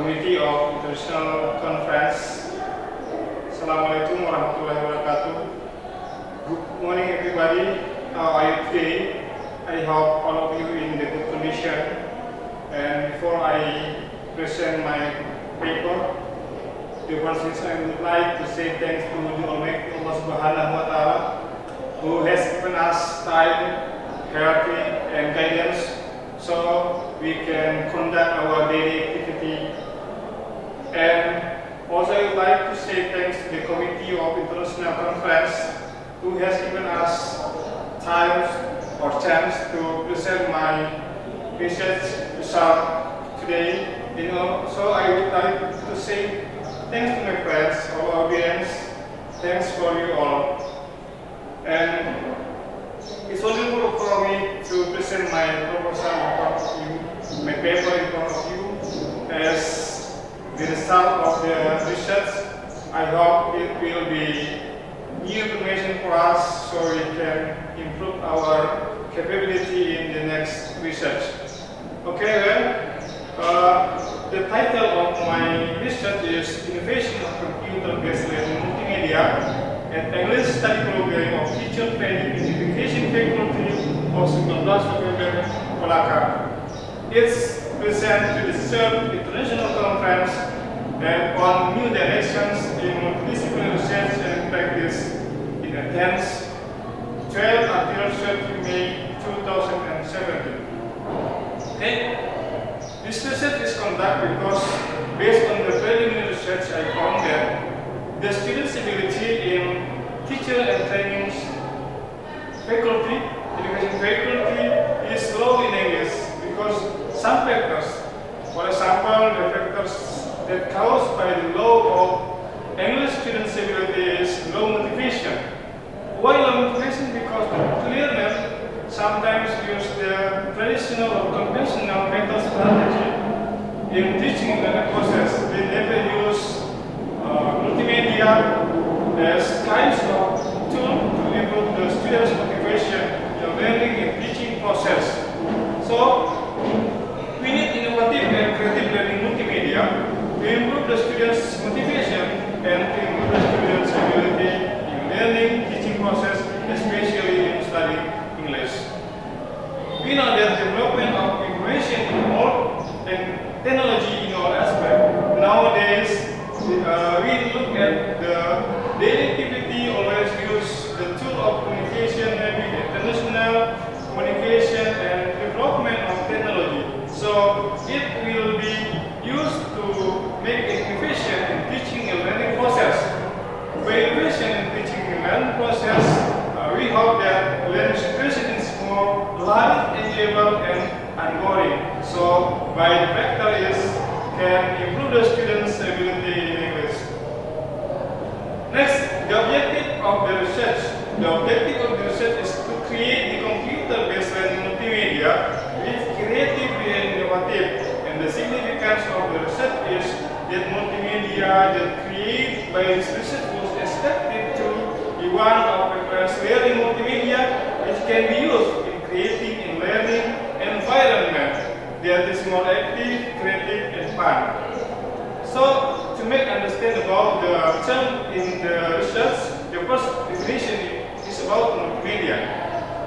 Committee of International Conference. Assalamualaikum warahmatullahi wabarakatuh. Good morning everybody. How are you today? I hope all of you in the good condition. And before I present my paper, the first thing I would like to say thanks to the Almighty Allah Subhanahu wa Ta'ala, who has given us time, health, and guidance so we can conduct our daily activity. And also I would like to say thanks to the Committee of International Conference, who has given us time or chance to present my research result today. So I would like to say thanks to my friends, our audience, thanks for you all. And it's wonderful for me to present my proposal in front of you, my paper in front of you, as the result of the research. I hope it will be new information for us so we can improve our capability in the next research. Okay, the title of my research is Innovation of Computer-Based Learning Multimedia and English Study Program of Teacher Training in Education Faculty of Sembilanbelas Kolaka. It's presented to the third international conference and on new directions in multidisciplinary research and practice in Athens, 12 until 30 May 2017. Okay. This research is conducted because, based on the preliminary research, I found that the students' ability in teacher and training faculty, education faculty, is low in English because some factors, for example, the factors that caused by the low of English students' ability is low motivation. Why low motivation? Because the learners sometimes use the traditional or conventional mental strategy in teaching the process. They never use multimedia as kinds of tool to improve the students' motivation in learning and teaching process. So, we need innovative and creative learning multimedia to improve the students' motivation and to improve the students' ability in learning, teaching process, especially in studying English. We know that development of information in all and technology in all aspects. Nowadays, we look at the daily activity, always use the tool of communication, maybe international communication and development of technology. So it will be used to make innovation in teaching and learning process. By innovation in teaching and learning process, we hope that learning situation is more light, enjoyable, and ongoing. So, by the factor is can improve the students' ability in English. Next, the objective of the research. The objective of the research is to create the computer-based learning multimedia which creative and innovative. And the significance of the research is that multimedia that created by this research was expected to be one of the first learning multimedia which can be used in creating and learning environment that is more active, creative, and fun. So, to make understand about the term in the research, the first definition is about multimedia.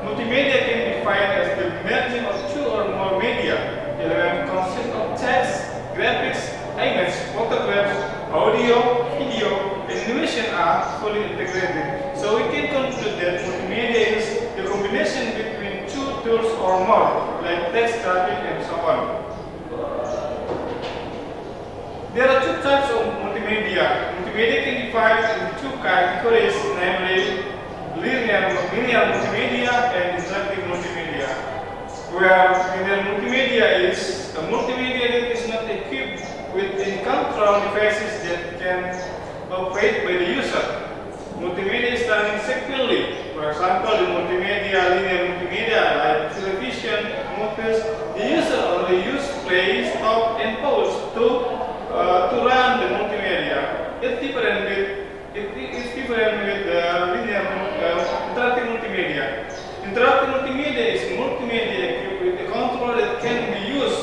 Multimedia can be defined as the merging of two or more media. Element consists of text, graphics, images, photographs, audio, video, and animation are fully integrated. So we can conclude that multimedia is the combination between two tools or more, like text, graphic, and so on. There are two types of multimedia. Multimedia can be divided into two categories, namely linear multimedia and interactive multimedia. Where linear multimedia is a multimedia that is not equipped with in-control devices that can operate by the user. Multimedia is done sequentially. For example, in linear multimedia like television, movies, the user only use play, stop, and pause to run the multimedia. It's different with the linear interactive multimedia. Interactive multimedia is multimedia equipped with a controller that can be used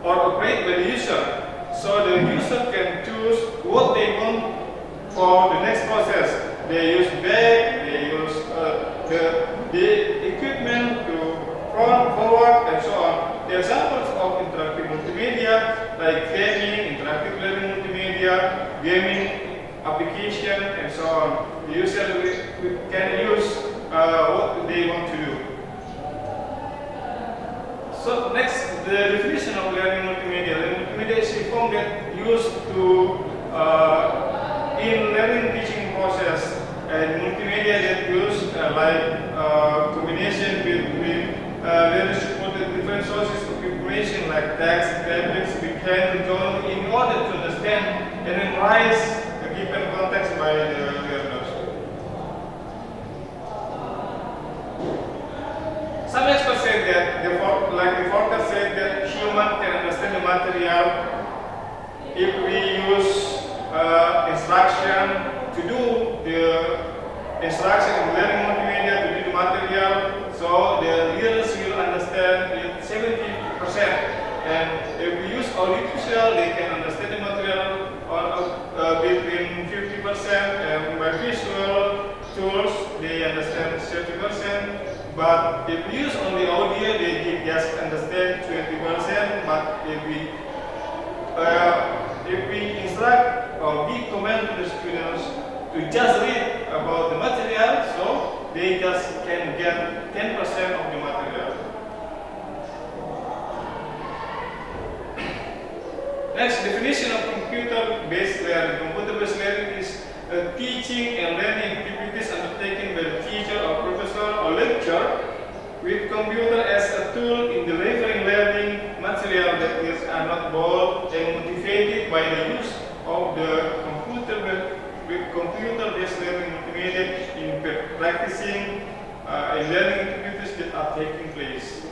or operate by the user. So the user can choose what they want for the next process. They use back, they use the equipment to front, forward, and so on. The examples of interactive multimedia like gaming, interactive learning multimedia, gaming application, and so on. The user can use what they want to do. So next, the definition of learning multimedia. Learning multimedia is a form that used to in learning teaching process, and multimedia that used combination between learning supported different sources of information like text, graphics, behind the in order to understand and memorize a given context by the learners. Some experts say that, like the forecast said, that human can understand the material if we use instruction to do the instruction in learning multimedia to do the material, so the learners will understand it 70%. And if we use audiovisual, they can understand the material between 50%, and by visual tools, they understand 30%. But if we use only audio, they just understand 20%. But if we instruct or give command to the students to just read about the material, so they just can get 10% of the material. Next, definition of computer-based learning. Computer-based learning is teaching and learning activities undertaken by the teacher or professor or lecturer with computer as a tool in delivering learning material that is not bored and motivated by the use of the computer-based learning multimedia in practicing and learning activities that are taking place.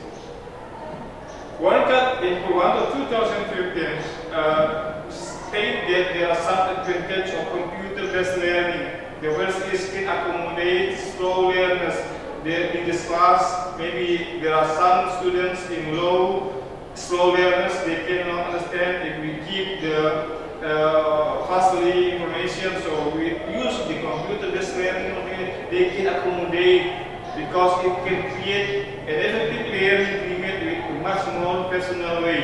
Worldcard in 2015 state that there are some advantages of computer-based learning. The first is it accommodates slow learners. In this class, maybe there are some students in slow learners, they cannot understand if we give the fastly information, so we use the computer-based learning, they can accommodate because it can create an effective learning climate with a much more personal way.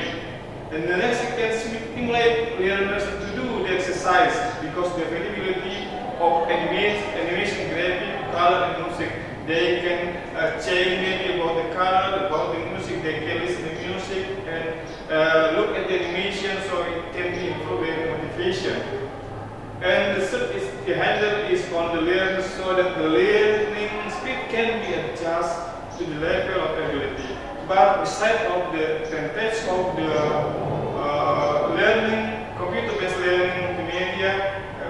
And the next, it can stimulate learners to do the exercise because the availability of animation, graphic, color, and music. They can change maybe about the color, about the music, they can listen to music and look at the animation, so it can improve their motivation. And the third is the handle is on the learner so that the learning speed can be adjusted to the level of ability. But besides of the advantage of the learning, computer-based learning multimedia,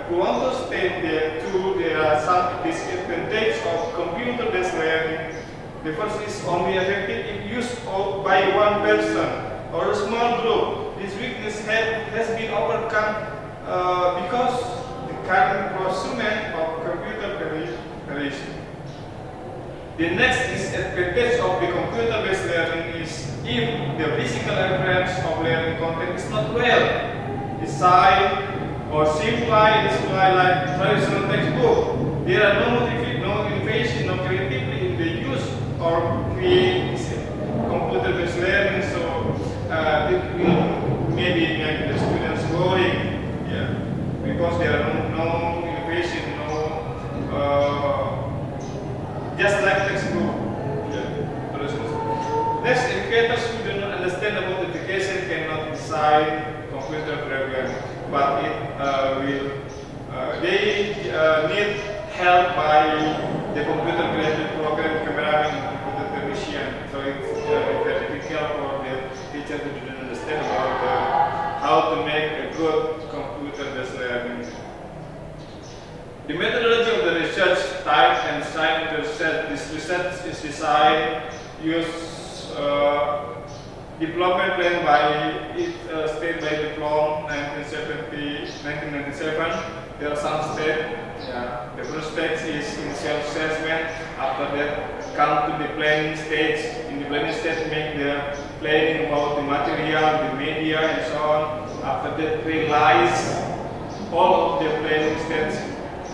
we want to state that too, there are some disadvantages of computer-based learning. The first is only effective if used by one person or a small group. This weakness has been overcome because the current prosument of computer generation. The next disadvantage of the computer-based learning is if the physical reference of learning content is not well designed or simply display like traditional textbook. There are no innovation, no creativity in the use or creation computer-based learning, so it will maybe make the students boring, because there are no innovation, just like textbook. Next, educators who do not understand about education cannot design computer program, but they need help by the computer graphic program, cameraman, and computer technician. So it's very difficult for the teacher to understand about how to make a good computer-based learning. The methodology of the research type and design of the research. This research is designed use development plan by state by diploma 1997. There are some steps. The first stage is initial assessment. After that, come to the planning stage. In the planning stage, make the planning about the material, the media, and so on. After that, realize all of the planning steps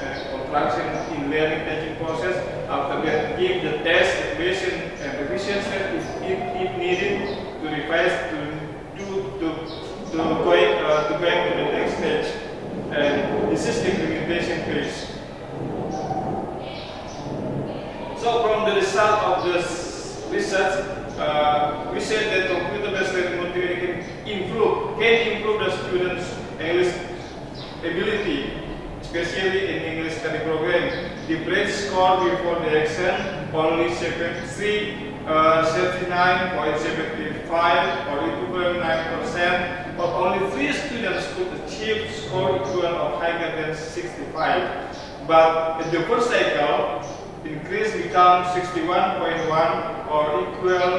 and contraction in learning teaching process. After that, give the test, evaluation, and revision step if needed to revise to going to the next stage. And this is the implementation phase. So from the result of this research, we said that computer-based learning multimedia can improve the students' English ability, especially in English study program. The grade score before the exam only 79.75 or equivalent 9%, but only 3 students could achieve score equivalent or higher than 65. But in the first cycle, increase become 61.1 or equal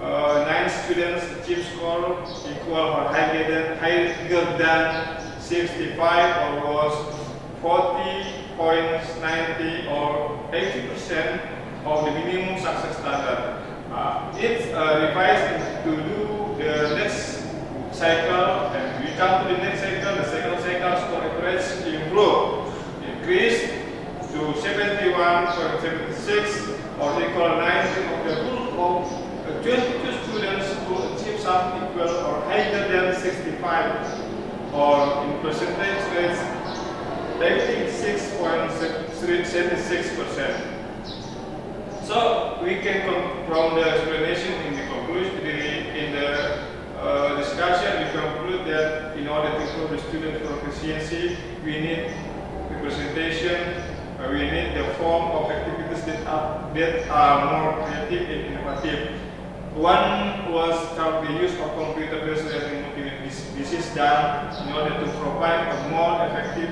9 students achieve score equal or higher than 65 or was 40.90 or 80% of the minimum success standard. It's revised to do the next cycle, and we come to the next cycle. The second cycle score average increase to 71.76 or equal 90 of the group of 22 students who achieve some equal or higher than 65, or in percentage rates 86.76%. So we can from the explanation in the conclusion in the discussion, we conclude that in order to improve the student proficiency, we need representation. We need the form of activities that are more creative and innovative. One was the use of computer-based learning multimedia. This is done in order to provide a more effective,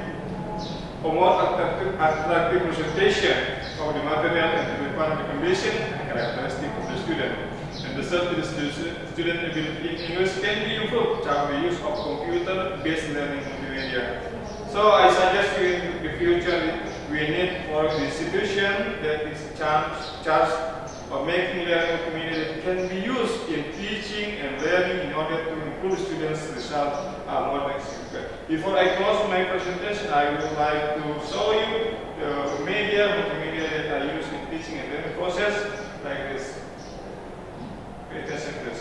attractive presentation of the material and relevant recommendation and characteristics of the student. And the third is the student ability in English can be improved through the use of computer-based learning multimedia. So I suggest you in the future we need for the institution that is charged of making learning multimedia that can be used in teaching and learning in order to improve students' results more than significant. Before I close my presentation, I would like to show you the multimedia that I use in teaching and learning process, like this. It is like this.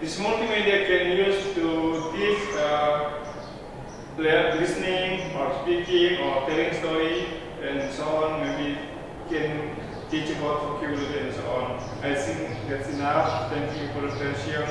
This multimedia can use to teach listening or speaking or telling story and so on. Maybe can teach about vocabulary and so on. I think that's enough. Thank you for the attention.